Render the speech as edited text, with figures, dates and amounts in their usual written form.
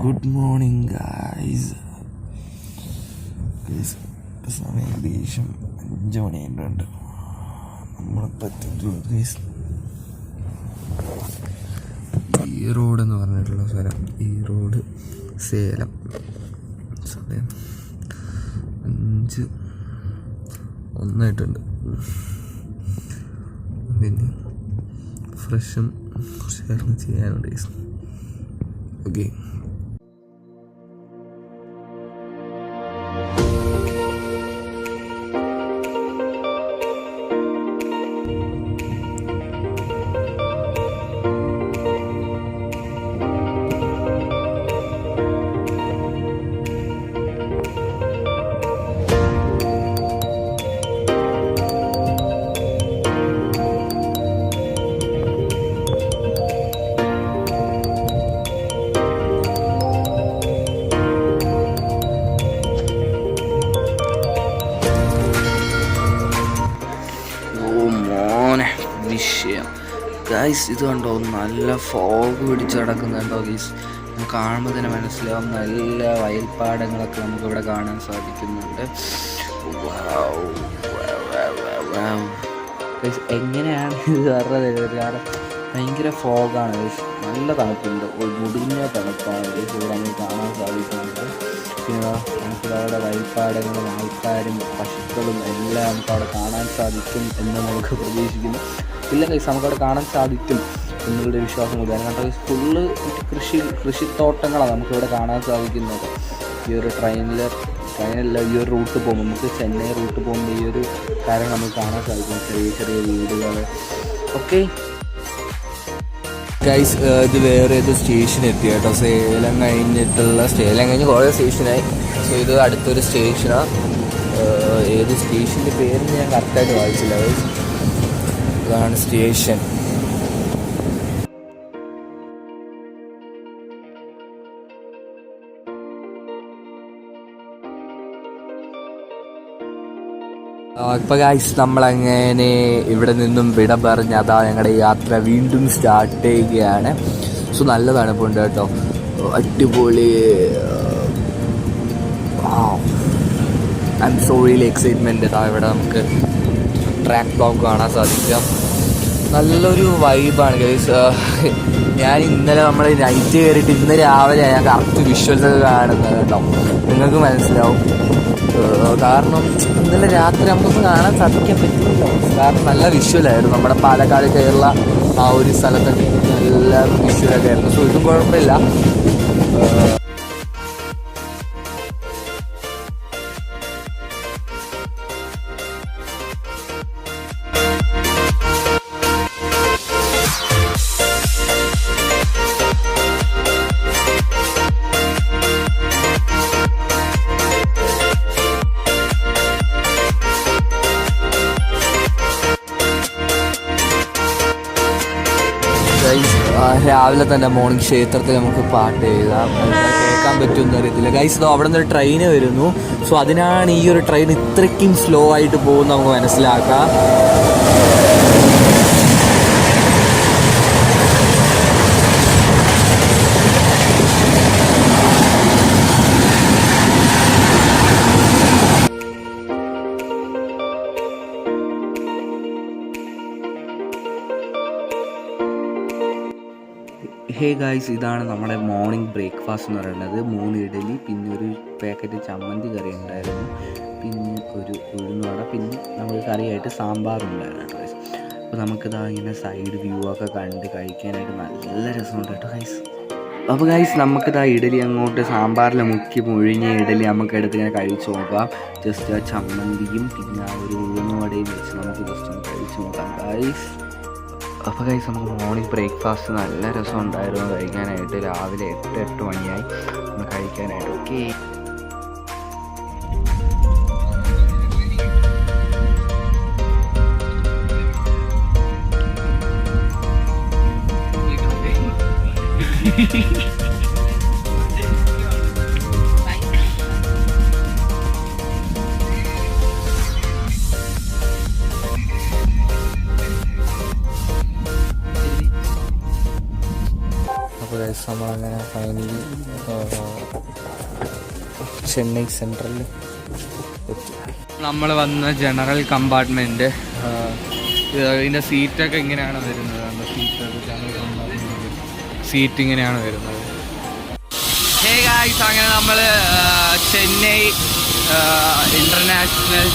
Good morning guys. സമയം ഏകദേശം 5 മണിയുണ്ട്. നമ്മളിപ്പോൾ എത്തിയിട്ടുള്ളത് ഗൈസ് ഈ റോഡ് എന്ന് പറഞ്ഞിട്ടുള്ള സ്ഥലം. ഈ റോഡ് സേലം. സമയം 5:01 പിന്നെ ഫ്രഷും ചേർന്ന് ചെയ്യാനുണ്ട് ഗൈസ്. ഓക്കെ. ഗൈസ് ഇത് കണ്ടോ, നല്ല ഫോഗ് പിടിച്ച് കിടക്കുന്നുണ്ടോ ഗൈസ്. നമുക്ക് കാണുമ്പോൾ തന്നെ മനസ്സിലാവും നല്ല വയൽപ്പാടങ്ങളൊക്കെ നമുക്കിവിടെ കാണാൻ സാധിക്കുന്നുണ്ട്. ഗൈസ് എങ്ങനെയാണ് ഇത് പറഞ്ഞത്? കാരണം ഭയങ്കര ഫോഗാണ് ഗൈസ്. നല്ല തണുപ്പുണ്ട്, മുടിഞ്ഞ തണുപ്പാണ് ഗൈസ് ഇവിടെ നമുക്ക് കാണാൻ സാധിക്കുന്നുണ്ട്. പിന്നെ നമുക്കിവിടെ വയൽപ്പാടങ്ങളും ആൾക്കാരും പശുക്കളും എല്ലാം നമുക്ക് അവിടെ കാണാൻ സാധിക്കും എന്ന് നമുക്ക് പ്രതീക്ഷിക്കുന്നു. ഇല്ല ഗൈസ്, നമുക്കവിടെ കാണാൻ സാധിക്കും എന്നുള്ളൊരു വിശ്വാസം കൂടിയാണ്. കാരണം ഫുള്ള് കൃഷിത്തോട്ടങ്ങളാണ് നമുക്കിവിടെ കാണാൻ സാധിക്കുന്നത്. ഈ ഒരു ട്രെയിനിൽ ഈ ഒരു റൂട്ട് പോകുമ്പോൾ, നമുക്ക് ചെന്നൈ റൂട്ട് പോകുമ്പോൾ ഈ ഒരു കാര്യം നമുക്ക് കാണാൻ സാധിക്കും. ചെറിയ ചെറിയ വീടുകൾ. ഓക്കെ ഗൈസ്, ഇത് വേറെ ഏത് സ്റ്റേഷൻ എത്തി കേട്ടോ. സേലം കഴിഞ്ഞ് കുറേ സ്റ്റേഷനായി. സോ ഇത് അടുത്തൊരു സ്റ്റേഷനാണ്. ഏത് സ്റ്റേഷൻ്റെ പേര് ഞാൻ കറക്റ്റായിട്ട് വായിച്ചില്ല ഗൈസ്. ഇതാണ് സ്റ്റേഷൻ. ഇപ്പോൾ ഗൈസ് നമ്മളങ്ങനെ ഇവിടെ നിന്നും വിട പറഞ്ഞ് അതാ ഞങ്ങളുടെ യാത്ര വീണ്ടും സ്റ്റാർട്ട് ചെയ്യുകയാണ്. സോ നല്ല തണുപ്പുണ്ട് കേട്ടോ, അടിപൊളി. I M so really excitement. ഇവിടെ നമുക്ക് ട്രാക്ക് ബ്ലോക്ക് കാണാൻ സാധിക്കാം. നല്ലൊരു വൈബാണ് ഗൈസ്. ഞാൻ ഇന്നലെ നമ്മൾ നൈറ്റ് കയറിയിട്ട് ഇന്ന് രാവിലെ ഞാൻ കറക്റ്റ് വിഷ്വൽസ് കാണുന്നത് കേട്ടോ. നിങ്ങൾക്ക് മനസ്സിലാവും. കാരണം ഇന്നലെ രാത്രി നമുക്കൊന്നും കാണാൻ സാധിക്കാൻ പറ്റില്ലല്ലോ. കാരണം നല്ല വിഷ്വലായിരുന്നു. നമ്മുടെ പാലക്കാട് കേരള ആ ഒരു സ്ഥലത്തൊക്കെ നല്ല വിഷ്വലൊക്കെ ആയിരുന്നു. സോ ഇതും കുഴപ്പമില്ല. രാവിലെ തന്നെ മോർണിംഗ് ക്ഷേത്രത്തിൽ നമുക്ക് പാട്ട് എഴുതാം. കേൾക്കാൻ പറ്റുമെന്ന് അറിയത്തില്ല ഗൈസ്. അവിടെ നിന്ന് ഒരു ട്രെയിന് വരുന്നു. സോ അതിനാണ് ഈ ഒരു ട്രെയിൻ ഇത്രയ്ക്കും സ്ലോ ആയിട്ട് പോകുന്നത് നമുക്ക് മനസ്സിലാക്കാം. ഹേ ഗായ്സ്, ഇതാണ് നമ്മുടെ മോർണിംഗ് ബ്രേക്ക്ഫാസ്റ്റ് എന്ന് പറയുന്നത്. 3 ഇഡലി, പിന്നെ ഒരു പാക്കറ്റ് ചമ്മന്തി കറി ഉണ്ടായിരുന്നു, പിന്നെ ഒരു ഉഴുന്നുവട, പിന്നെ നമുക്ക് കറിയായിട്ട് സാമ്പാറുണ്ടായിരുന്നു കേട്ടോ ഗൈസ്. അപ്പോൾ നമുക്കിതാ ഇങ്ങനെ സൈഡ് വ്യൂ ഒക്കെ കണ്ട് കഴിക്കാനായിട്ട് നല്ല രസമുണ്ട് കേട്ടോ ഗൈസ്. അപ്പോൾ ഗൈസ് നമുക്കിതാ ഇഡലി അങ്ങോട്ട് സാമ്പാറിൽ മുക്കി മുഴിഞ്ഞ ഇഡലി നമുക്ക് എടുത്ത് ഇങ്ങനെ കഴിച്ച് നോക്കാം. ജസ്റ്റ് ആ ചമ്മന്തിയും പിന്നെ ആ ഒരു ഉഴുന്നുവടയും വെച്ച് നമുക്ക് ജസ്റ്റ് ഒന്ന് കഴിച്ച് നോക്കാം ഗൈസ്. അപ്പോൾ ഗൈസ് നമുക്ക് മോർണിംഗ് ബ്രേക്ക്ഫാസ്റ്റ് നല്ല രസമുണ്ടായിരുന്നു കഴിക്കാനായിട്ട്. രാവിലെ 8 മണിയായി ഒന്ന് കഴിക്കാനായിട്ട്. ഓക്കെ അപ്പോൾ ഗൈസ് നമ്മളങ്ങനെ ഫൈനലി ചെന്നൈ സെൻട്രലിൽ എത്തി. നമ്മൾ വന്ന ജനറൽ കമ്പാർട്ട്മെൻറ്റ്, ഇതിൻ്റെ സീറ്റൊക്കെ ഇങ്ങനെയാണ് വരുന്നത്. സീറ്റൊക്കെ ജനറൽ കമ്പാർട്ട്മെൻറ്റ് സീറ്റ് ഇങ്ങനെയാണ് വരുന്നത്. ഹേ ഗായ്സ്, അങ്ങനെ നമ്മൾ ചെന്നൈ ഇൻ്റർനാഷണൽ